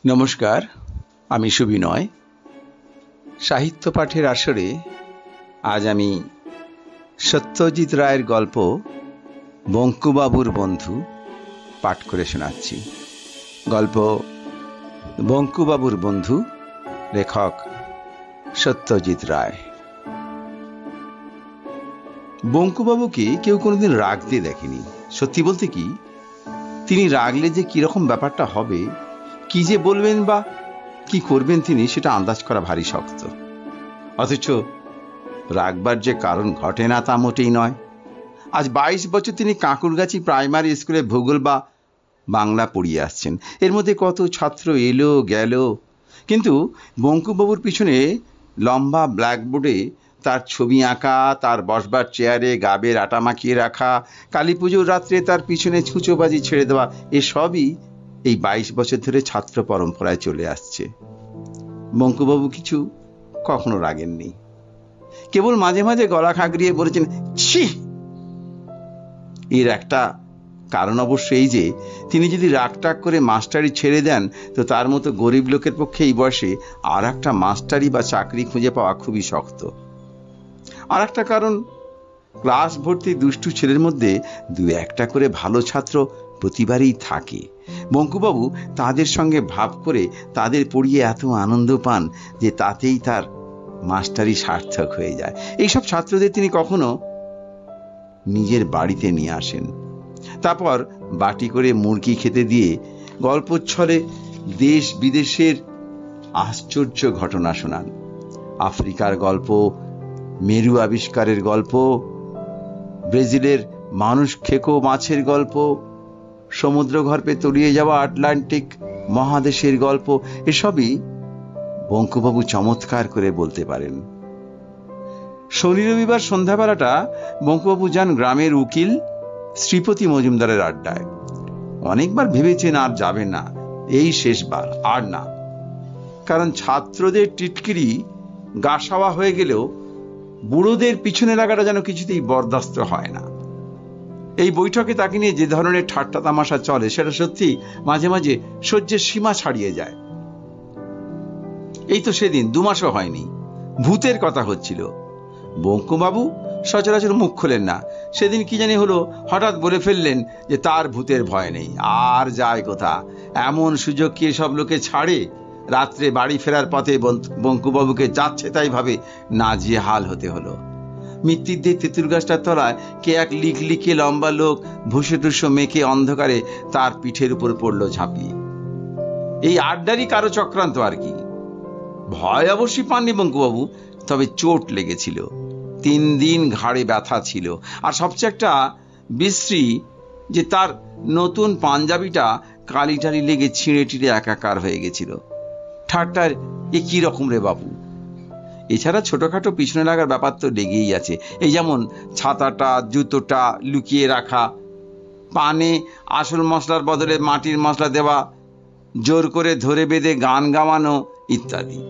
নমস্কার, আমি সুবিনয়। সাহিত্য পাঠের আসরে আজ আমি সত্যজিৎ রায়ের গল্প বঙ্কুবাবুর বন্ধু পাঠ করে শোনাচ্ছি। গল্প বঙ্কুবাবুর বন্ধু, লেখক সত্যজিৎ রায়। বঙ্কুবাবুকে কেউ কোনোদিন রাগতে দেখেনি। সত্যি বলতে কি, তিনি রাগলে যে কিরকম ব্যাপারটা হবে, কি যে বলবেন বা কি করবেন তিনি, সেটা আন্দাজ করা ভারী শক্ত। অথচ রাগবার যে কারণ ঘটে না তা মোটেই নয়। আজ 22 বছর তিনি কাঁকুরগাছি প্রাইমারি স্কুলে ভূগোল বা বাংলা পড়িয়ে আসছেন। এর মধ্যে কত ছাত্র এলো গেল, কিন্তু বঙ্কুবাবুর পিছনে লম্বা ব্ল্যাকবোর্ডে তার ছবি আঁকা, তার বসবার চেয়ারে গাবের আটা মাখিয়ে রাখা, কালী পুজোর রাত্রে তার পিছনে ছুঁচোবাজি ছেড়ে দেওয়া, এসবই এই 22 বছর ধরে ছাত্র পরম্পরায় চলে আসছে। বঙ্কুবাবু কিছু কখনো রাগেননি, কেবল মাঝে মাঝে গলা খাগড়িয়ে বলেছেন ছি। এর একটা কারণ অবশ্য এই যে, তিনি যদি রাগটাগ করে মাস্টারি ছেড়ে দেন, তো তার মতো গরিব লোকের পক্ষে এই বয়সে আর একটা মাস্টারি বা চাকরি খুঁজে পাওয়া খুবই শক্ত। আর একটা কারণ, ক্লাস ভর্তি দুষ্টু ছেলের মধ্যে দু একটা করে ভালো ছাত্র প্রতিবারই থাকে। বঙ্কুবাবু তাদের সঙ্গে ভাব করে তাদের পড়িয়ে এত আনন্দ পান যে তাতেই তার মাস্টারি সার্থক হয়ে যায়। এইসব ছাত্রদের তিনি কখনো নিজের বাড়িতে নিয়ে আসেন, তারপর বাটি করে মুরগি খেতে দিয়ে গল্পচ্ছলে দেশ বিদেশের আশ্চর্য ঘটনা শোনান। আফ্রিকার গল্প, মেরু আবিষ্কারের গল্প, ব্রাজিলের মানুষ খেকো মাছের গল্প, সমুদ্র গর্ভে তলিয়ে যাওয়া আটলান্টিক মহাদেশের গল্প, এসবই বঙ্কুবাবু চমৎকার করে বলতে পারেন। শনি রবিবার সন্ধ্যাবেলাটা বঙ্কুবাবু যান গ্রামের উকিল শ্রীপতি মজুমদারের আড্ডায়। অনেকবার ভেবেছেন আর যাবেন না, এই শেষবার আর না। কারণ ছাত্রদের টিটকিরি গাসাওয়া হয়ে গেলেও বুড়োদের পিছনে লাগাটা যেন কিছুতেই বরদাস্ত হয় না। এই বৈঠকে তাকে নিয়ে যে ধরনের ঠাট্টা তামাশা চলে, সেটা সত্যি মাঝে মাঝে সহ্যের সীমা ছাড়িয়ে যায়। এই তো সেদিন 2 মাসও হয়নি, ভূতের কথা হচ্ছিল। বঙ্কুবাবু সচরাচর মুখ খোলেন না। সেদিন কি জানি হলো, হঠাৎ বলে ফেললেন যে তার ভূতের ভয় নেই। আর যায় কোথা, এমন সুযোগ কি সব লোকে ছাড়ে? রাত্রে বাড়ি ফেরার পথে বঙ্কুবাবুকে যাচ্ছে তাই ভাবে নাজেহাল হতে হলো। মৃত্যুদের তেঁতুল গাছটার তলায় কে এক লিকলিকে লম্বা লোক ভুষে টুসো মেখে অন্ধকারে তার পিঠের উপর পড়লো ঝাঁপিয়ে। এই আড্ডারই কারো চক্রান্ত আর কি। ভয় অবশ্যই পাননি বঙ্কুবাবু, তবে চোট লেগেছিল। 3 দিন ঘাড়ে ব্যথা ছিল। আর সবচেয়ে একটা বিশ্রী যে তার নতুন পাঞ্জাবিটা কালিটালি লেগে ছিঁড়ে টিড়ে একাকার হয়ে গেছিল। ঠাট্টার এ কি রকম রে বাবু। এছাড়া ছোটখাটো পিছনে লাগার ব্যাপার তো লেগেই আছে। এই যেমন ছাতাটা, জুতোটা লুকিয়ে রাখা, পানে আসল মশলার বদলে মাটির মশলা দেওয়া, জোর করে ধরে বেঁধে গান গাওয়ানো ইত্যাদি।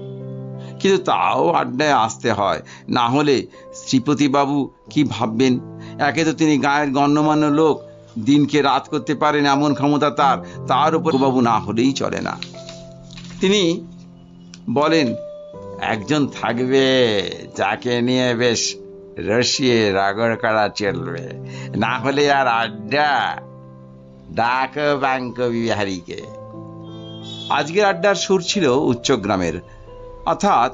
কিন্তু তাও আড্ডায় আসতে হয়, না হলে শ্রীপতিবাবু কি ভাববেন? একে তো তিনি গায়ের গণ্যমান্য লোক, দিনকে রাত করতে পারেন এমন ক্ষমতা তার উপর বাবু না হলেই চলে না। তিনি বলেন, একজন থাকবে যাকে নিয়ে বেশ রসিয়ে রাগড় করা চলবে, না হলে আর আড্ডা। ডাক ব্যাঙ্ক বিহারীকে। আজকের আড্ডার সুর ছিল উচ্চগ্রামের, অর্থাৎ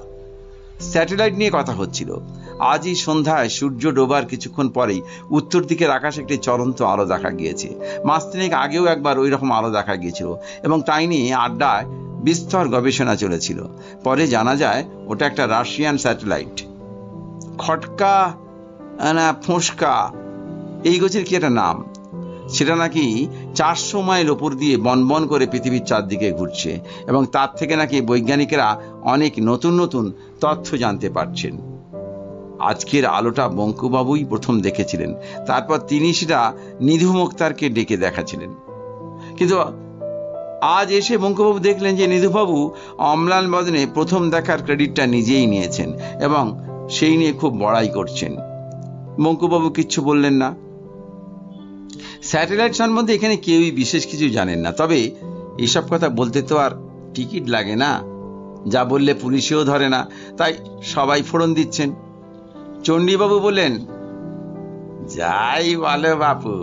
স্যাটেলাইট নিয়ে কথা হচ্ছিল। আজই সন্ধ্যায় সূর্য ডোবার কিছুক্ষণ পরেই উত্তর দিকের আকাশে একটি চলন্ত আলো দেখা গিয়েছে। মাস 3 আগেও একবার ওই রকম আলো দেখা গিয়েছিল, এবং তাই নিয়ে আড্ডায় বিস্তর গবেষণা চলেছিল। পরে জানা যায় ওটা একটা রাশিয়ান স্যাটেলাইট। খটকা না ফোঁসকা, এই গোছের কি একটা নাম, সেটা নাকি 400 মাইল ওপর দিয়ে বনবন করে পৃথিবীর চারদিকে ঘুরছে, এবং তার থেকে নাকি বৈজ্ঞানিকেরা অনেক নতুন নতুন তথ্য জানতে পারছেন। আজকের আলোটা বঙ্কুবাবুই প্রথম দেখেছিলেন, তারপর তিনি সেটা নিধু মুক্তারকে ডেকে দেখাছিলেন। কিন্তু আজ এসে বঙ্কুবাবু দেখলেন যে নিধুবাবু অম্লান বদনে প্রথম দেখার ক্রেডিটটা নিজেই নিয়েছেন, এবং সেই নিয়ে খুব বড়াই করছেন। বঙ্কুবাবু কিচ্ছু বললেন না। স্যাটেলাইট সম্বন্ধে এখানে কেউই বিশেষ কিছু জানেন না, তবে এইসব কথা বলতে তো আর টিকিট লাগে না, যা বললে পুলিশেও ধরে না, তাই সবাই ফোড়ন দিচ্ছেন। চণ্ডীবাবু বললেন, যাই বলো বাপু,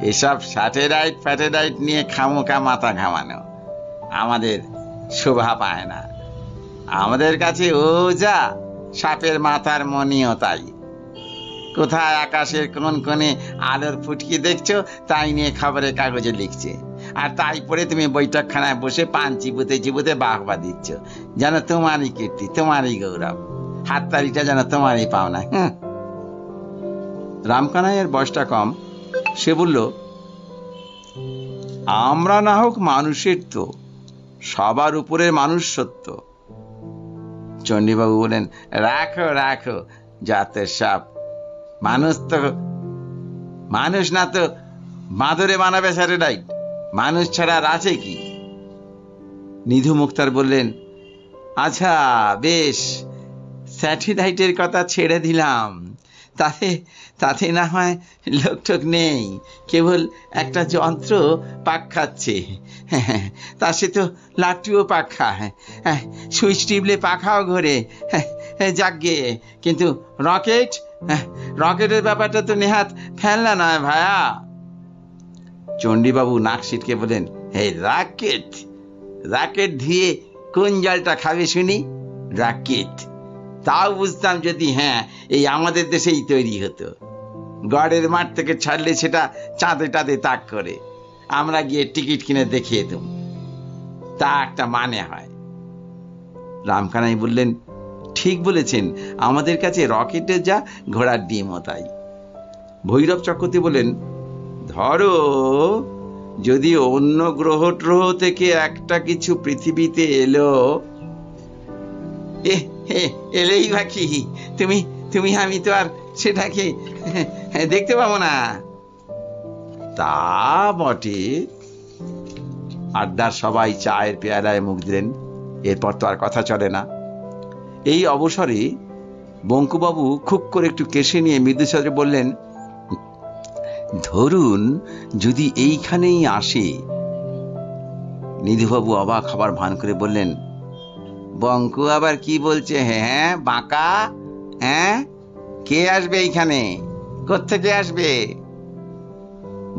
এসব স্যাটেলাইট ফ্যাটেলাইট নিয়ে খামোকা মাথা ঘামানো আমাদের শোভা পায় না। আমাদের কাছে ও যা সাপের মাথার মনিও তাই। কোথায় আকাশের কোন কোণে আলোর ফুটকি দেখছো তাই নিয়ে খবরের কাগজে লিখছে, আর তাই পরে তুমি বৈঠকখানায় বসে পান চিবুতে চিবুতে বাহবা দিচ্ছ, যেন তোমারই কীর্তি, তোমারই গৌরব, হাততালিটা যেন তোমারই পাওনা। রামকানাইয়ের বয়সটা কম, সে বলল, আমরা না হোক মানুষের তো, সবার উপরের মানুষ সত্য। চণ্ডীবাবু বলেন, রাখো রাখো যত সব, মানুষ তো মানুষ না তো বাঁদরে বানাবে স্যাটেলাইট, মানুষ ছাড়া আর আছে কি? নিধু মুক্তার বললেন, আচ্ছা বেশ, স্যাটেলাইটের কথা ছেড়ে দিলাম, তাতে তাতে না হয় লোকটোক নেই, কেবল একটা যন্ত্র পাক খাচ্ছে। তা সে তো লাট্টুও পাক খায়, সুইচ টিপলে পাখাও ঘোরে, যাকগে। কিন্তু রকেট, রকেটের ব্যাপারটা তো নেহাত ফেলনা নয় ভায়া। চণ্ডীবাবু নাক সিটকে বলেন, হে রাকেট, রাকেট ধুয়ে কোন জলটা খাবে শুনি? রাকেট তাও বুঝতাম যদি এই আমাদের দেশেই তৈরি হতো। গড়ের মাঠ থেকে ছাড়লে সেটা চাঁদে টাঁদে তাক করে, আমরা গিয়ে টিকিট কিনে দেখিয়ে দিতাম, তা একটা মানে হয়। রামকানাই বললেন, ঠিক বলেছেন, আমাদের কাছে রকেটে যা ঘোড়ার ডিমও তাই। ভৈরব চক্রবর্তী বলেন, ধরো যদি অন্য গ্রহ ট্রহ থেকে একটা কিছু পৃথিবীতে এলো, এলেই বা কি, তুমি আমি তো আর সেটাকে দেখতে পাবো না। তা বটে। আড্ডার সবাই চায়ের পেয়ালায় মুখ দিলেন, এরপর তো আর কথা চলে না। এই অবসরে বঙ্কুবাবু খুব করে একটু কেশে নিয়ে মৃদুস্বরে বললেন, ধরুন যদি এইখানেই আসে। নিধুবাবু অবাক হবার ভান করে বললেন, বঙ্কু আবার কি বলছে? হ্যাঁ বাঁকা, কে আসবে এইখানে, কোত্থেকে আসবে?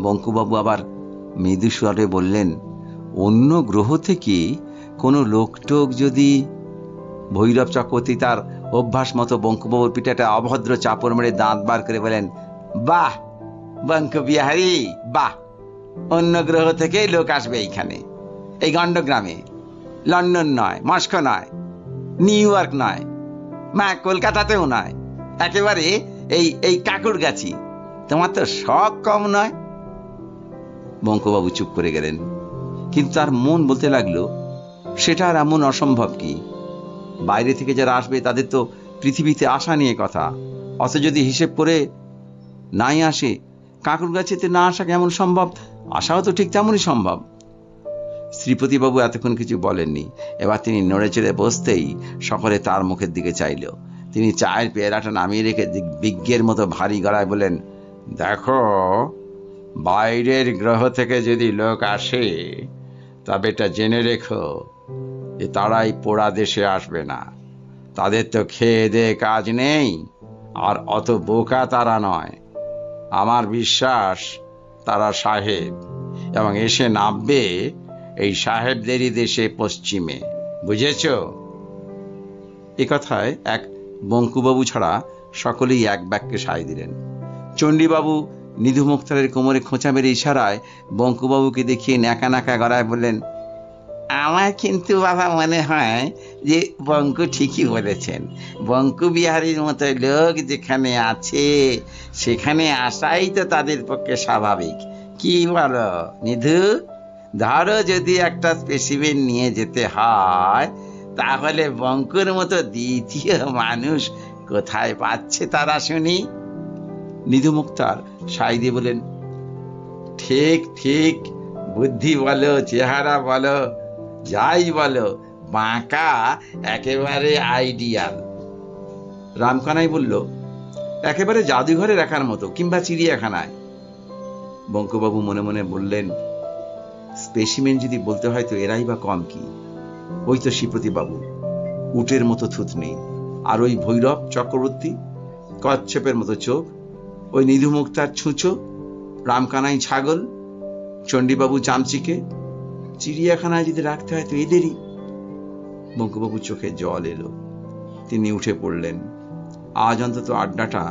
বঙ্কুবাবু আবার মৃদু স্বরে বললেন, অন্য গ্রহ থেকে কোনো লোকটোক যদি। ভৈরব চক্রবর্তী তার অভ্যাস মতো বঙ্কুবাবুর পিঠে একটা অভদ্র চাপড় মেরে দাঁত বার করে বলেন, বাহ বঙ্কু বিহারী বাহ, অন্য গ্রহ থেকে লোক আসবে এইখানে, এই গণ্ডগ্রামে। লন্ডন নয়, মস্কো নয়, নিউ ইয়র্ক নয়, কলকাতাতেও নয়, একেবারে এই কাকুরগাছি। তোমার তো শখ কম নয়। বঙ্কুবাবু চুপ করে গেলেন, কিন্তু তার মন বলতে লাগলো, সেটা আর এমন অসম্ভব কি? বাইরে থেকে যারা আসবে তাদের তো পৃথিবীতে আসা নিয়ে কথা, অত যদি হিসেব করে নাই আসে, কাকুরগাছিতে না আসা কেমন সম্ভব? আসাও তো ঠিক তেমনই সম্ভব। শ্রীপতিবাবু এতক্ষণ কিছু বলেননি। এবার তিনি নড়ে চড়ে বসতেই সকলে তার মুখের দিকে চাইল। তিনি চায়ের পেয়ালাটা নামিয়ে রেখে বিজ্ঞের মতো ভারী গলায় বলেন, দেখো, বাইরের গ্রহ থেকে যদি লোক আসে, তবে এটা জেনে রেখো যে তারাই পোড়া দেশে আসবে না। তাদের তো খেয়ে দেয়ে কাজ নেই, আর অত বোকা তারা নয়। আমার বিশ্বাস তারা সাহেব, এবং এসে নামবে এই সাহেবদেরই দেশে, পশ্চিমে। বুঝেছ? এ কথায় এক বঙ্কুবাবু ছাড়া সকলেই এক বাক্যে সায় দিলেন। চণ্ডীবাবু নিধু মুক্তারের কোমরে খোঁচা মেরে ইশারায় বঙ্কুবাবুকে দেখিয়ে ন্যাকা ন্যাকা গলায় বললেন, আমার কিন্তু বাবা মনে হয় যে বঙ্কু ঠিকই বলেছেন। বঙ্কু বিহারীর মতো লোক যেখানে আছে সেখানে আসাই তো তাদের পক্ষে স্বাভাবিক। কি বলো নিধু? ধরো যদি একটা স্পেসিমেন নিয়ে যেতে হয়, তাহলে বঙ্কুর মতো দ্বিতীয় মানুষ কোথায় পাচ্ছে তারা শুনি? নিধু মুক্তার সাই দিয়ে বলেন, ঠিক ঠিক, বুদ্ধি বলো, চেহারা বলো, যাই বলো, বাঁকা একেবারে আইডিয়াল। রামকানাই বলল, একেবারে জাদুঘরে রাখার মতো, কিংবা চিড়িয়াখানায়। বঙ্কুবাবু মনে মনে বললেন, স্পেসিমেন যদি বলতে হয় তো এরাই বা কম কি? ওই তো শ্রীপতিবাবু, উটের মতো থুতনি, আর ওই ভৈরব চক্রবর্তী, কচ্ছপের মতো চোখ, ওই নিধুমুক্তার ছুঁচো, রামকানাই ছাগল, চণ্ডীবাবু চামচিকে। চিড়িয়াখানায় যদি রাখতে হয় তো এদেরই। বঙ্কুবাবু চোখে জল এলো। তিনি উঠে পড়লেন। আজ অন্তত আড্ডাটা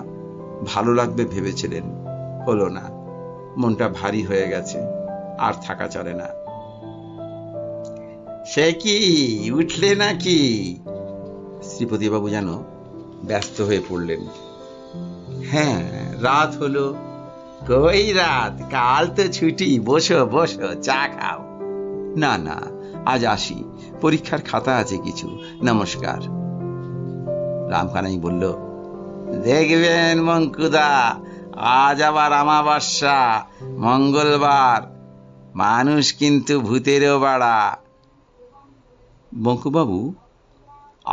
ভালো লাগবে ভেবেছিলেন, হলো না। মনটা ভারী হয়ে গেছে, আর থাকা চলে না। সে কি, উঠলে নাকি? শ্রীপতিবাবু যেন ব্যস্ত হয়ে পড়লেন। হ্যাঁ, রাত হলো। কই রাত? কাল তো ছুটি, বসো বসো, চা খাও। না না, আজ আসি, পরীক্ষার খাতা আছে কিছু, নমস্কার। রামকানাই বলল, দেখবেন মঙ্কুদা, আজ আবার অমাবস্যা, মঙ্গলবার, মানুষ কিন্তু ভূতেরও বাড়া। বঙ্কুবাবু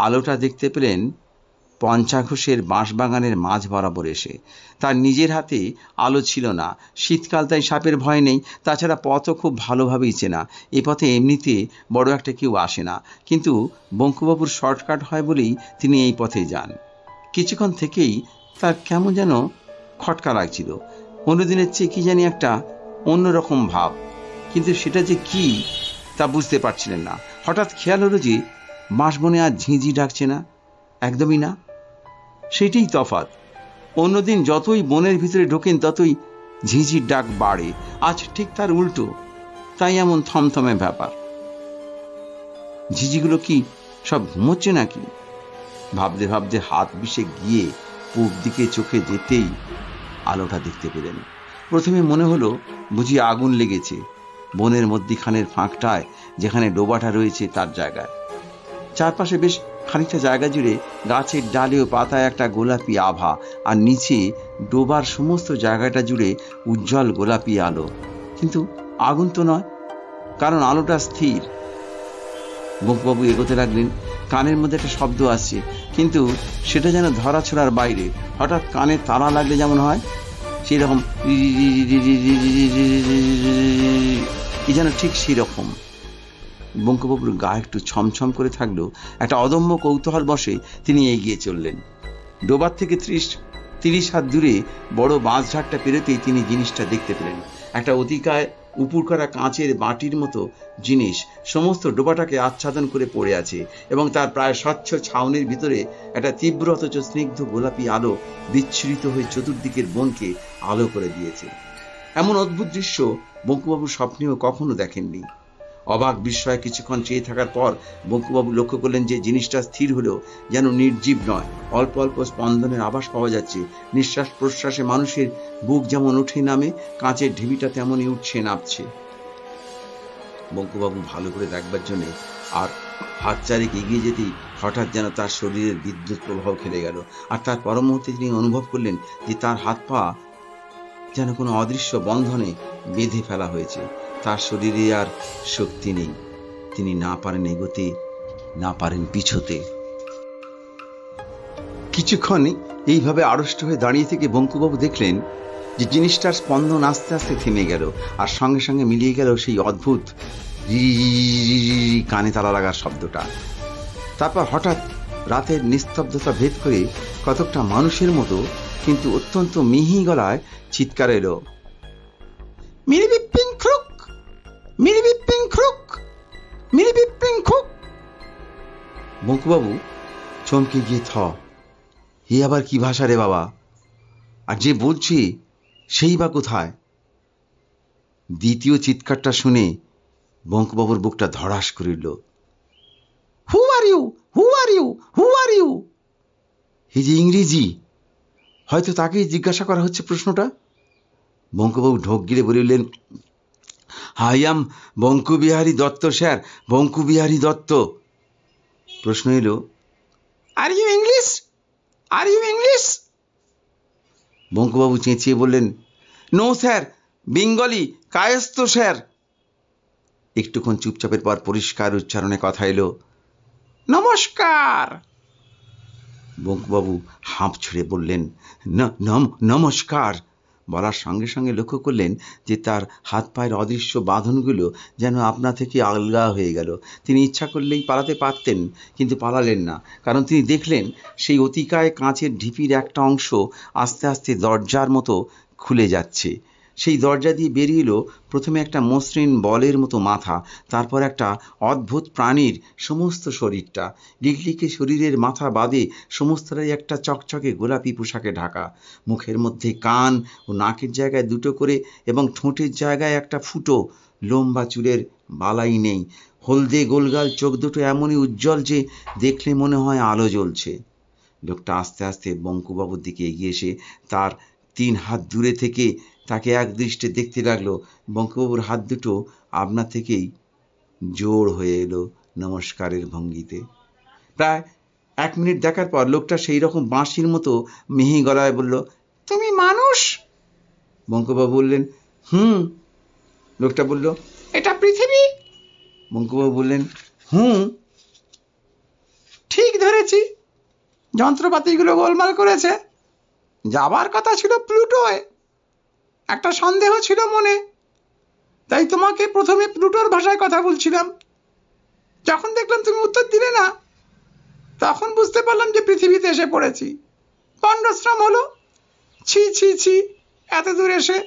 আলোটা দেখতে পেলেন পঞ্চাঘোষের বাঁশবাগানের মাঝ বরাবর এসে। তার নিজের হাতে আলো ছিল না, শীতকাল, তাই সাপের ভয় নেই। তাছাড়া পথও খুব ভালোভাবেই চেনা। এ পথে এমনিতে বড় একটা কেউ আসে না, কিন্তু বঙ্কুবাবুর শর্টকাট হয় বলেই তিনি এই পথে যান। কিছুক্ষণ থেকেই তার কেমন যেন খটকা লাগছিল। অন্যদিনের চেয়ে কি জানি একটা অন্যরকম ভাব, কিন্তু সেটা যে কি তা বুঝতে পারছিলেন না। হঠাৎ খেয়াল হলো যে বাঁশবনে আজ ঝিঁঝি ডাকছে না, একদমই না। সেটাই তফাৎ। অন্যদিন যতই বনের ভিতরে ঢোকেন ততই ঝিঁঝির ডাক বাড়ে, আজ ঠিক তার উল্টো। তাই এমন থমথমে ব্যাপার। ঝিঁঝিগুলো কি সব ঘুমোচ্ছে নাকি? ভাবতে ভাবতে হাত বিষে গিয়ে পূব দিকে চোখে যেতেই আলোটা দেখতে পেলেন। প্রথমে মনে হলো বুঝি আগুন লেগেছে বনের মধ্যিখানের ফাঁকটায়, যেখানে ডোবাটা রয়েছে তার জায়গায়। চারপাশে বেশ খানিকটা জায়গা জুড়ে গাছের ডালে ও পাতায় একটা গোলাপি আভা, আর নিচে ডোবার সমস্ত জায়গাটা জুড়ে উজ্জ্বল গোলাপি আলো। কিন্তু আগুন তো নয়, কারণ আলোটা স্থির। বঙ্কুবাবু এগোতে লাগলেন। কানের মধ্যে একটা শব্দ আসছে, কিন্তু সেটা যেন ধরাছোড়ার বাইরে। হঠাৎ কানে তালা লাগলে যেমন হয়, সেই রকম, যেন ঠিক সেই রকম। বঙ্কুবাবুর গা একটু ছমছম করে থাকলেও একটা অদম্য কৌতূহল বসে তিনি এগিয়ে চললেন। ডোবার থেকে 30 হাত দূরে বড় বাঁশঝাড়টা পেরোতেই তিনি জিনিসটা দেখতে পেলেন। একটা অতিকায় উপুর করা কাঁচের বাটির মতো জিনিস সমস্ত ডোবাটাকে আচ্ছাদন করে পড়ে আছে, এবং তার প্রায় স্বচ্ছ ছাউনির ভিতরে একটা তীব্র অথচ স্নিগ্ধ গোলাপি আলো বিচ্ছুরিত হয়ে চতুর্দিকের বনকে আলো করে দিয়েছে। এমন অদ্ভুত দৃশ্য বঙ্কুবাবু স্বপ্নেও কখনো দেখেননি। অবাক বিস্ময়ে কিছুক্ষণ চেয়ে থাকার পর বঙ্কুবাবু লক্ষ্য করলেন যে জিনিসটা স্থির হলেও যেন নির্জীব নয়। অল্প অল্প স্পন্দনের আভাস পাওয়া যাচ্ছে। নিঃশ্বাস প্রশ্বাসে মানুষের বুক যেমন উঠে নামে, কাঁচের ঢিবিটা তেমনই উঠছে নামছে। বঙ্কুবাবু ভালো করে দেখবার জন্য আর হাত চারেক এগিয়ে যেতেই হঠাৎ যেন তার শরীরের বিদ্যুৎ প্রবাহ খেলে গেল, আর তার পর মুহূর্তে তিনি অনুভব করলেন যে তার হাত পা যেন কোনো অদৃশ্য বন্ধনে বেঁধে ফেলা হয়েছে। তার শরীরে আর শক্তি নেই। তিনি না পারেন এগোতে, না পারেন পিছোতে। কিছুক্ষণ এইভাবে আড়ষ্ট হয়ে দাঁড়িয়ে থেকে বঙ্কুবাবু দেখলেন যে জিনিসটার স্পন্দন আস্তে আস্তে থেমে গেল, আর সঙ্গে সঙ্গে মিলিয়ে গেল সেই অদ্ভুত কানে তালা লাগার শব্দটা। তারপর হঠাৎ রাতের নিস্তব্ধতা ভেদ করে কতকটা মানুষের মতো কিন্তু অত্যন্ত মিহি গলায় চিৎকার এলো, মিরিবিপিং ক্রুক, মিরিবিপিং ক্রুক, মিরিবিপিং ক্রুক। বঙ্কুবাবু চমকে গিয়ে এ আবার কি ভাষা রে বাবা, আর যে বলছে সেই বা কোথায়? দ্বিতীয় চিৎকারটা শুনে বঙ্কুবাবুর বুকটা ধড়াস করিল। Who are you, who are you, who are you? এই যে ইংরেজি, হয়তো তাকেই জিজ্ঞাসা করা হচ্ছে প্রশ্নটা। বঙ্কুবাবু ঢোক গিলে বলিলেন, I am Bankubihari Dutta sir, Bankubihari Dutta. প্রশ্ন এলো, are you English, are you English? বঙ্কুবাবু চেঁচিয়ে বললেন, no sir, Bengali, Kayastha sir. একটুক্ষণ চুপচাপের পর পরিষ্কার উচ্চারণে কথা এলো, নমস্কার। বঙ্কুবাবু হাঁপ ছেড়ে বললেন, নমস্কার। বলার সঙ্গে সঙ্গে লক্ষ্য করলেন যে তার হাত পায়ের অদৃশ্য বাঁধনগুলো যেন আপনা থেকে আলগা হয়ে গেল। তিনি ইচ্ছা করলেই পালাতে পারতেন, কিন্তু পালালেন না, কারণ তিনি দেখলেন সেই অতিকায় কাঁচের ঢিপির একটা অংশ আস্তে আস্তে দরজার মতো খুলে যাচ্ছে। সেই দরজা দিয়ে বেরিয়ে এলো প্রথমে একটা মসৃণ বলের মতো মাথা, তারপর একটা অদ্ভুত প্রাণীর সমস্ত শরীরটা। লিকলিকে শরীরের মাথা বাদে সমস্তটাই একটা চকচকে গোলাপি পোশাকে ঢাকা। মুখের মধ্যে কান ও নাকের জায়গায় দুটো করে এবং ঠোঁটের জায়গায় একটা ফুটো, লম্বা চুলের বালাই নেই। হলদে গোলগাল চোখ দুটো এমনই উজ্জ্বল যে দেখলে মনে হয় আলো জ্বলছে। লোকটা আস্তে আস্তে বঙ্কুবাবুর দিকে এগিয়ে এসে তার 3 হাত দূরে থেকে তাকে এক দৃষ্টে দেখতে লাগলো। বঙ্কুবাবুর হাত দুটো আপনা থেকেই জোড় হয়ে এলো নমস্কারের ভঙ্গিতে। প্রায় 1 মিনিট দেখার পর লোকটা সেই রকম বাঁশির মতো মিহি গলায় বলল, তুমি মানুষ? বঙ্কুবাবু বললেন, হুম। লোকটা বলল, এটা পৃথিবী? বঙ্কুবাবু বললেন, হুম, ঠিক ধরেছি। যন্ত্রপাতিগুলো গোলমাল করেছে। যাবার কথা ছিল প্লুটোয়। একটা সন্দেহ ছিল মনে, তাই তোমাকে প্রথমে প্লুটোর ভাষায় কথা বলছিলাম। যখন দেখলাম তুমি উত্তর দিলে না, তখন বুঝতে পারলাম যে পৃথিবীতে এসে পড়েছি। পণ্ডশ্রম হলো। ছি ছি ছি, এত দূর এসে।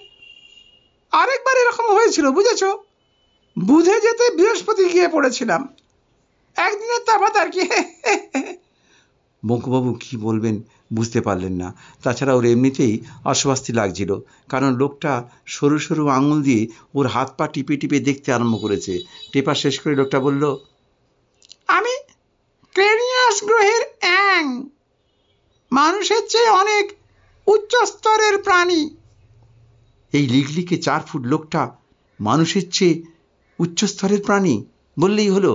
আরেকবার এরকম হয়েছিল, বুঝেছ? বুধে যেতে বৃহস্পতি গিয়ে পড়েছিলাম। একদিনের তফাৎ আর কি। বঙ্কুবাবু কি বলবেন বুঝতে পারলেন না। তাছাড়া ওর এমনিতেই অস্বস্তি লাগছিল, কারণ লোকটা সরু সরু আঙুল দিয়ে ওর হাত পা টিপে টিপে দেখতে আরম্ভ করেছে। টেপা শেষ করে লোকটা বলল, আমি ক্রেনিয়াস গ্রহের অ্যাং, মানুষের চেয়ে অনেক উচ্চ স্তরের প্রাণী। এই লিকলিকে 4 ফুট লোকটা মানুষের চেয়ে উচ্চ স্তরের প্রাণী বললেই হলো।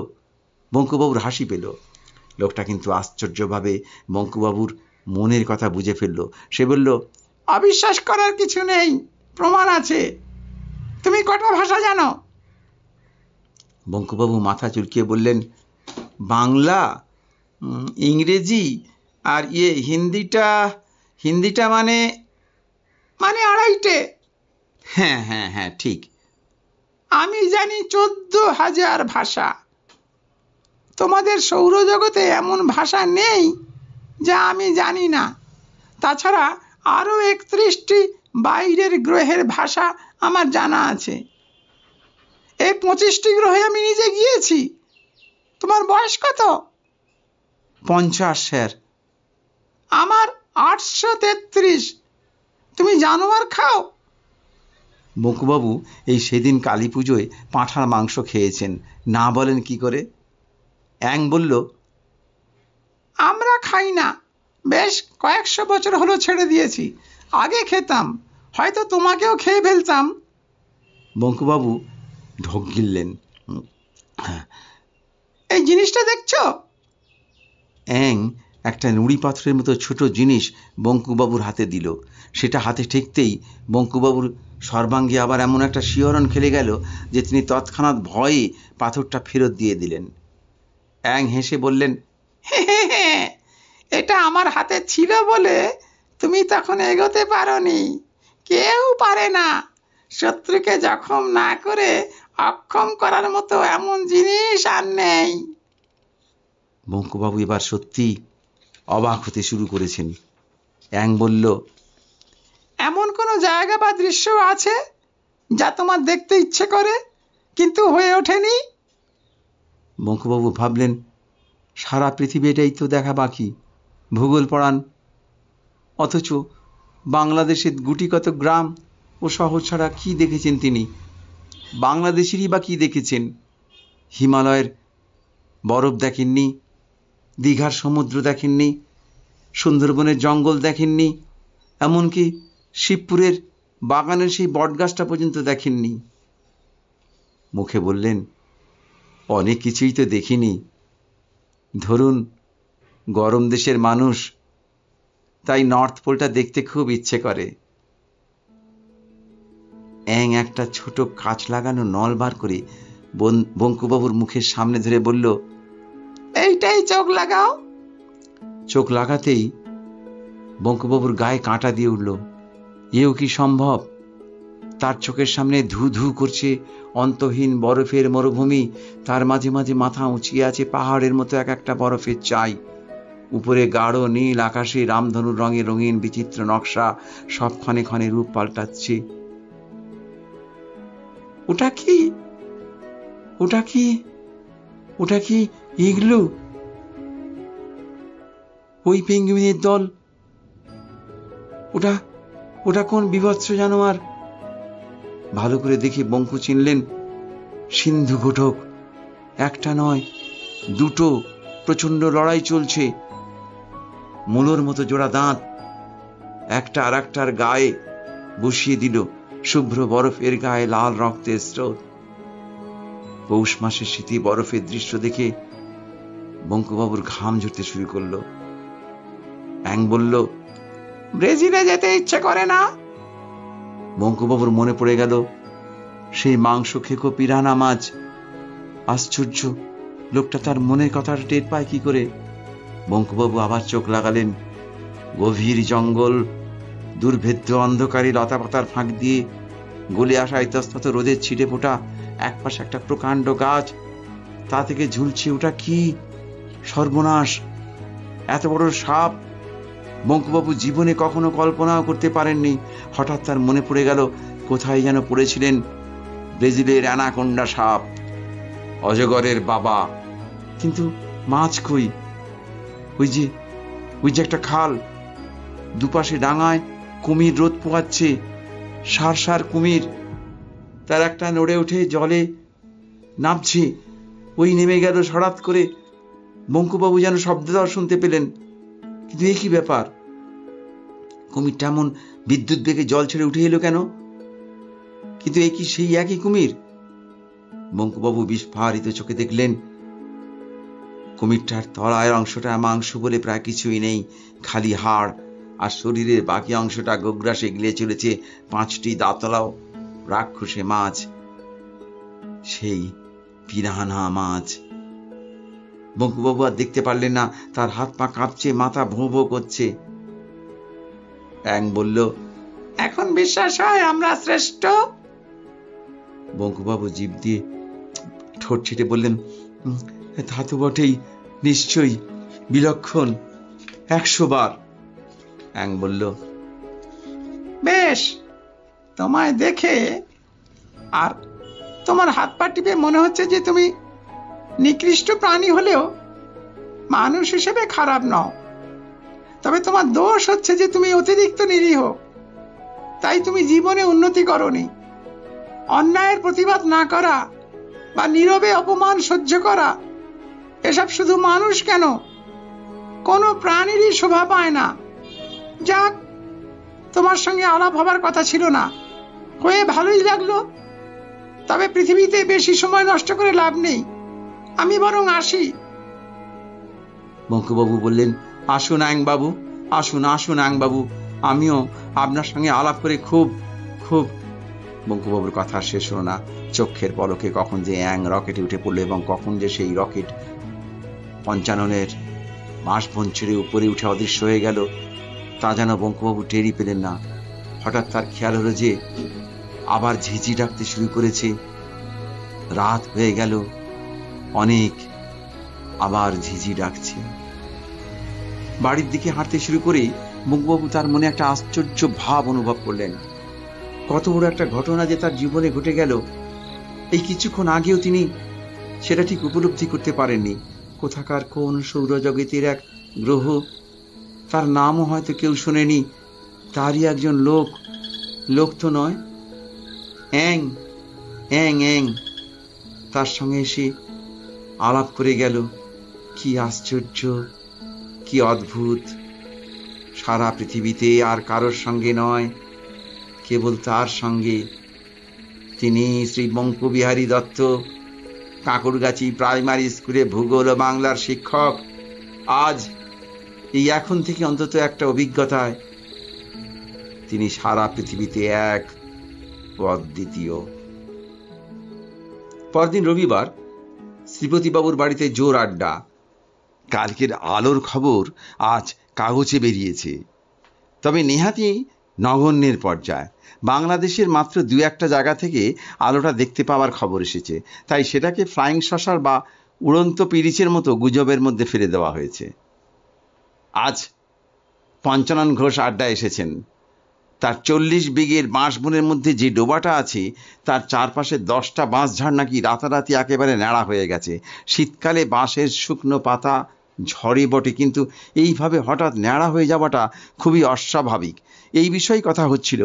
বঙ্কুবাবুর হাসি পেল। লোকটা কিন্তু আশ্চর্যভাবে বঙ্কুবাবুর মনের কথা বুঝে ফেলল। সে বলল, অবিশ্বাস করার কিছু নেই, প্রমাণ আছে। তুমি কটা ভাষা জানো? বঙ্কুবাবু মাথা চুলকিয়ে বললেন, বাংলা, ইংরেজি আর হিন্দিটা মানে 2.5টে। হ্যাঁ হ্যাঁ হ্যাঁ, ঠিক। আমি জানি 14,000 ভাষা। তোমাদের সৌরজগতে এমন ভাষা নেই যা আমি জানি না। তাছাড়া আরো 31টি বাইরের গ্রহের ভাষা আমার জানা আছে। এই 25টি গ্রহে আমি নিজে গিয়েছি। তোমার বয়স কত? 50, স্যার। আমার 833। তুমি জানোয়ার খাও? বঙ্কুবাবু এই সেদিন কালী পুজোয় পাঁঠার মাংস খেয়েছেন, না বলেন কি করে? অ্যাং বলল, আমরা খাই না, বেশ কয়েকশো বছর হলো ছেড়ে দিয়েছি। আগে খেতাম, হয়তো তোমাকেও খেয়ে ফেলতাম। বঙ্কুবাবু ঢোক গিললেন। এই জিনিসটা দেখছো? অ্যাং একটা নুড়ি পাথরের মতো ছোট জিনিস বঙ্কুবাবুর হাতে দিল। সেটা হাতে ঠেকতেই বঙ্কুবাবুর সর্বাঙ্গে আবার এমন একটা শিহরণ খেলে গেল যে তিনি তৎক্ষণাৎ ভয়ে পাথরটা ফেরত দিয়ে দিলেন। অ্যাং হেসে বললেন, এটা আমার হাতে ছিল বলে তুমি তখন এগোতে পারোনি। কেউ পারে না শত্রুকে জখম না করে অক্ষম করার মতো এমন জিনিস আর নেই। বঙ্কুবাবু এবার সত্যি অবাক হতে শুরু করেছেন। অ্যাং বলল, এমন কোনো জায়গা বা দৃশ্য আছে যা তোমার দেখতে ইচ্ছে করে কিন্তু হয়ে ওঠেনি? বঙ্কুবাবু ভাবলেন, সারা পৃথিবীটাই তো দেখা বাকি। ভূগোল পড়ান, অথচ বাংলাদেশের গুটি কত গ্রাম ও শহর ছাড়া কি দেখেছেন তিনি? বাংলাদেশেরই বা কি দেখেছেন? হিমালয়ের বরফ দেখেননি, দীঘার সমুদ্র দেখেননি, সুন্দরবনের জঙ্গল দেখেননি, এমনকি শিবপুরের বাগানের সেই বটগাছটা পর্যন্ত দেখেননি। মুখে বললেন, অনেক কিছুই তো দেখিনি। ধরুন গরম দেশের মানুষ, তাই নর্থ পোলটা দেখতে খুব ইচ্ছে করে। অ্যাং একটা ছোট কাঁচ লাগানো নল বার করে বঙ্কুবাবুর মুখের সামনে ধরে বলল, এইটাই চোখ লাগাও। চোখ লাগাতেই বঙ্কুবাবুর গায়ে কাঁটা দিয়ে উঠল। এও কি সম্ভব? তার চোখের সামনে ধু ধু করছে অন্তহীন বরফের মরুভূমি, তার মাঝে মাঝে মাথা উঁচিয়ে আছে পাহাড়ের মতো এক একটা বরফের চাই। উপরে গাঢ় নীল আকাশে রামধনুর রঙে রঙিন বিচিত্র নকশা সব ক্ষণে ক্ষণে রূপ পাল্টাচ্ছে। ওটা কি? ওটা কি? ওটা কি ইগলু? ওই পেঙ্গুইনের দল? ওটা ওটা কোন বিভৎস জানোয়ার? ভালো করে দেখে বঙ্কু চিনলেন সিন্ধু ঘটক। একটা নয়, দুটো প্রচন্ড লড়াই চলছে। মূলর মতো জোড়া দাঁত একটা আর একটার গায়ে বসিয়ে দিল শুভ্র বরফের গায়ে লাল রক্তের স্রোত। পৌষ মাসের শীতে বরফের দৃশ্য দেখে বঙ্কুবাবুর ঘাম ঝরতে শুরু করলো। অ্যাং বলল, ব্রাজিলে যেতে ইচ্ছে করে না? বঙ্কুবাবুর মনে পড়ে গেল সেই মাংস খেকো পিরানা মাছ। আশ্চর্য, লোকটা তার মনের কথাটা টের পায় কি করে? বঙ্কুবাবু আবার চোখ লাগালেন। গভীর জঙ্গল, দুর্ভেদ্য অন্ধকারী লতা পাতার ফাঁক দিয়ে গলে আসা ইতস্তত রোদের ছিটে ফোটা একপাশে একটা প্রকাণ্ড গাছ, তা থেকে ঝুলছে ওটা কি? সর্বনাশ! এত বড় সাপ বঙ্কুবাবু জীবনে কখনো কল্পনাও করতে পারেননি। হঠাৎ তার মনে পড়ে গেল কোথায় যেন পড়েছিলেন ব্রাজিলের অ্যানাকোন্ডা সাপ, অজগরের বাবা। কিন্তু মাছ কই? ওই যে একটা খাল, দুপাশে ডাঙায় কুমির রোদ পোয়াচ্ছে, সার সার কুমির। তার একটা নড়ে উঠে জলে নামছে। ওই নেমে গেল হঠাৎ করে। বঙ্কুবাবু যেন শব্দটাও শুনতে পেলেন। কিন্তু এ কি ব্যাপার? কুমিরটা এমন বিদ্যুৎ বেগে জল ছেড়ে উঠে এলো কেন? কিন্তু এ কি সেই একই কুমির? বঙ্কুবাবু বিস্ফারিত চোখে দেখলেন কুমিরটার তলায় অংশটা মাংস বলে প্রায় কিছুই নেই, খালি হাড়, আর শরীরের বাকি অংশটা গোগ্রাসে গিলে চলেছে 5টি দাঁতলাও রাক্ষসে মাছ, সেই পিরানহা মাছ। বঙ্কুবাবু আর দেখতে পারলেন না, তার হাত পা কাঁপছে, মাথা ভোঁ ভোঁ করছে। অ্যাং বলল, এখন বিশ্বাস হয় আমরা শ্রেষ্ঠ? বঙ্কুবাবু জিভ দিয়ে ঠোঁট ছিটে বললেন, তা তো বটেই, নিশ্চয়ই, বিলক্ষণ, 100 বার। অ্যাং বলল, বেশ, তোমায় দেখে আর তোমার হাত পা টিপে মনে হচ্ছে যে তুমি নিকৃষ্ট প্রাণী হলেও মানুষ হিসেবে খারাপ নও। তবে তোমার দোষ হচ্ছে যে তুমি অতিরিক্ত নিরীহ, তাই তুমি জীবনে উন্নতি করনি। অন্যায়ের প্রতিবাদ না করা বা নীরবে অপমান সহ্য করা, এসব শুধু মানুষ কেন, কোনো প্রাণীরই শোভা পায় না। যাক, তোমার সঙ্গে আলাপ হবার কথা ছিল না, হয়ে ভালোই লাগলো। তবে পৃথিবীতে বেশি সময় নষ্ট করে লাভ নেই, আমি বরং আসি। বঙ্কুবাবু বললেন, আসুন অ্যাং বাবু, আসুন আসুন অ্যাং বাবু, আমিও আপনার সঙ্গে আলাপ করে খুব খুব। বঙ্কুবাবুর কথা শেষ হলো না। চক্ষের পলকে কখন যে অ্যাং রকেটে উঠে পড়লো এবং কখন যে সেই রকেট পঞ্চাননের বাঁশবন ছেড়ে উপরে উঠে অদৃশ্য হয়ে গেল, তা যেন বঙ্কুবাবু টেরই পেলেন না। হঠাৎ তার খেয়াল হলো যে আবার ঝিঝি ডাকতে শুরু করেছে। রাত হয়ে গেল অনেক, আবার ঝিঝি ডাকছে। বাড়ির দিকে হাঁটতে শুরু করে বঙ্কুবাবু তার মনে একটা আশ্চর্য ভাব অনুভব করলেন। কত বড় একটা ঘটনা যে তার জীবনে ঘটে গেল, এই কিছুক্ষণ আগেও তিনি সেটা ঠিক উপলব্ধি করতে পারেননি। কোথাকার কোন সৌরজগতের এক গ্রহ, তার নামও হয়তো কেউ শোনেনি, তারই একজন লোক তো নয়, অ্যাং অ্যাং অ্যাং তার সঙ্গে এসে আলাপ করে গেল। কি আশ্চর্য, কি অদ্ভুত! সারা পৃথিবীতে আর কারোর সঙ্গে নয়, কেবল তার সঙ্গে। তিনি শ্রী বঙ্কুবিহারী দত্ত, কাঁকুরগাছি প্রাইমারি স্কুলে ভূগোল ও বাংলার শিক্ষক। আজ এই এখন থেকে অন্তত একটা অভিজ্ঞতায় তিনি সারা পৃথিবীতে এক ও অদ্বিতীয়। পরদিন রবিবার শ্রীপতিবাবুর বাড়িতে জোর আড্ডা। কালকের আলোর খবর আজ কাগজে বেরিয়েছে, তবে নেহাতি নগণ্যের পর্যায়ে। বাংলাদেশের মাত্র 2-1টা জায়গা থেকে আলোটা দেখতে পাওয়ার খবর এসেছে, তাই সেটাকে ফ্লাইং শসার বা উড়ন্ত পিরিচের মতো গুজবের মধ্যে ফেলে দেওয়া হয়েছে। আজ পঞ্চানন ঘোষ আড্ডা এসেছেন। তার 40 বিঘের বাঁশবনের মধ্যে যে ডোবাটা আছে তার চারপাশে 10টা বাঁশঝাড় নাকি রাতারাতি একেবারে ন্যাড়া হয়ে গেছে। শীতকালে বাঁশের শুকনো পাতা ঝরে বটে, কিন্তু এইভাবে হঠাৎ ন্যাড়া হয়ে যাওয়াটা খুবই অস্বাভাবিক। এই বিষয়ে কথা হচ্ছিল,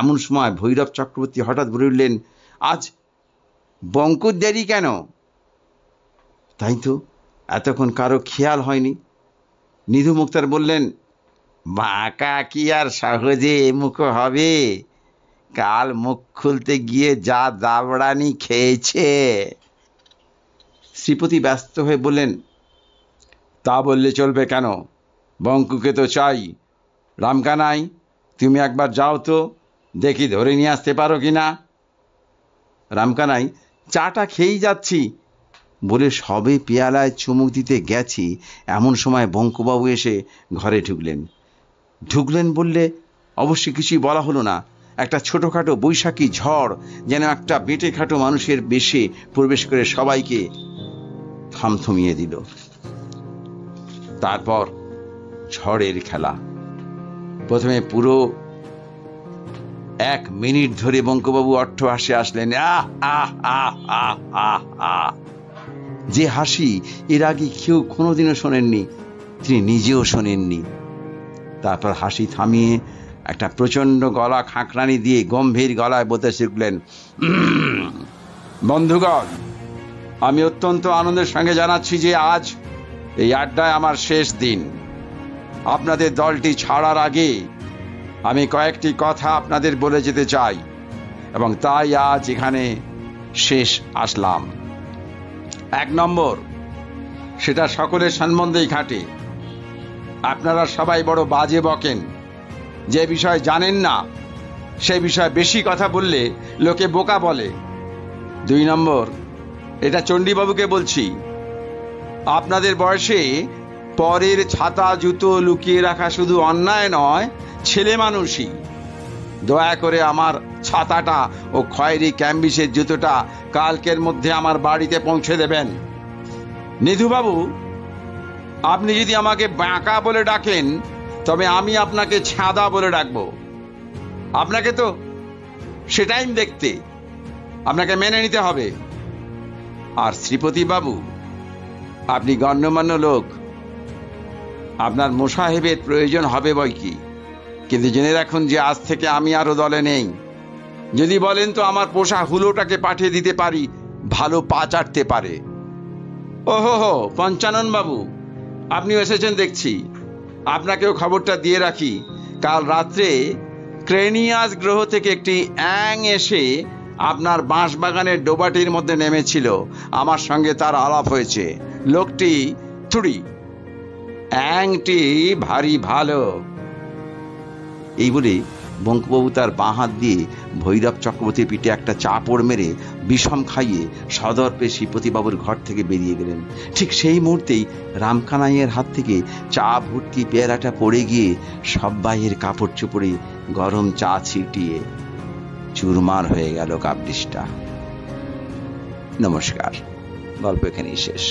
এমন সময় ভৈরব চক্রবর্তী হঠাৎ বলে উঠলেন, আজ বঙ্কুর দেরি কেন? তাই তো এতক্ষণ কারো খেয়াল হয়নি। নিধু মুক্তার বললেন, বাঁকা কি আর সহজে মুখ হবে? কাল মুখ খুলতে গিয়ে যা দাবড়ানি খেয়েছে। শ্রীপতি ব্যস্ত হয়ে বললেন, তা বললে চলবে কেন? বঙ্কুকে তো চাই। রামকানাই, তুমি একবার যাও তো, দেখি ধরে নিয়ে আসতে পারো কিনা। রামকানাই, চাটা খেয়েই যাচ্ছি বলে সবে পেয়ালায় চুমুক দিতে গেছি, এমন সময় বঙ্কুবাবু এসে ঘরে ঢুকলেন বললে অবশ্যই কিছুই বলা হলো না। একটা ছোটখাটো বৈশাখী ঝড় যেন একটা বেটে খাটো মানুষের বেশে প্রবেশ করে সবাইকে থমথমিয়ে দিল। তারপর ঝড়ের খেলা। প্রথমে পুরো 1 মিনিট ধরে বঙ্কুবাবু অট্টহাসি আসলেন, আহ আহ আহ আহ আহ আহ। যে হাসি এর আগে কেউ কোনোদিনও শোনেননি, তিনি নিজেও শোনেননি। তারপর হাসি থামিয়ে একটা প্রচন্ড গলা খাঁকরানি দিয়ে গম্ভীর গলায় বলতে শিখলেন, বন্ধুগণ, আমি অত্যন্ত আনন্দের সঙ্গে জানাচ্ছি যে আজ এই আড্ডায় আমার শেষ দিন। আপনাদের দলটি ছাড়ার আগে আমি কয়েকটি কথা আপনাদের বলে যেতে চাই, এবং তাই আজ এখানে শেষ আসলাম। 1 নম্বর, সেটা সকলের সম্বন্ধেই খাটে। আপনারা সবাই বড় বাজে বকেন। যে বিষয় জানেন না সে বিষয়ে বেশি কথা বললে লোকে বোকা বলে। 2 নম্বর, এটা চণ্ডীবাবুকে বলছি, আপনাদের বয়সে পরের ছাতা জুতো লুকিয়ে রাখা শুধু অন্যায় নয়, ছেলে মানুষই। দয়া করে আমার ছাতাটা ও খয়েরি ক্যাম্বিসের জুতোটা কালকের মধ্যে আমার বাড়িতে পৌঁছে দেবেন। নিধুবাবু, আপনি যদি আমাকে বাঁকা বলে ডাকেন তবে আমি আপনাকে ছাদা বলে ডাকবো। আপনাকে তো সেটাই দেখতে, আপনাকে মেনে নিতে হবে। আর শ্রীপতি বাবু, আপনি গণ্যমান্য লোক, আপনার মোসাহেবের প্রয়োজন হবে বই কি, কিন্তু জেনে রাখুন যে আজ থেকে আমি আরো দলে নেই। যদি বলেন তো আমার পোষা হুলোটাকে পাঠিয়ে দিতে পারি, ভালো পা চাটতে পারে। ওহো, পঞ্চানন বাবু, আপনিও এসেছেন দেখছি। আপনাকেও খবরটা দিয়ে রাখি, কাল রাত্রে ক্রেনিয়াস গ্রহ থেকে একটি অ্যাং এসে আপনার বাঁশবাগানের ডোবাটির মধ্যে নেমেছিল। আমার সঙ্গে তার আলাপ হয়েছে। লোকটি থুড়ি, অ্যাংটি ভারী ভালো। এই বলে বঙ্কুবাবু তার বাঁ হাত দিয়ে ভৈরব চক্রবর্তীর পিঠে একটা চাপড় মেরে বিষম খাইয়ে সদর্পে শ্রীপতিবাবুর ঘর থেকে বেরিয়ে গেলেন। ঠিক সেই মুহূর্তেই রামকানাইয়ের হাত থেকে চা ভর্তি পেয়ালাটা পড়ে গিয়ে সব্বাইয়ের কাপড় চোপড়ে গরম চা ছিটিয়ে চুরমার হয়ে গেল কাপ ডিশটা। নমস্কার, গল্প এখানেই শেষ।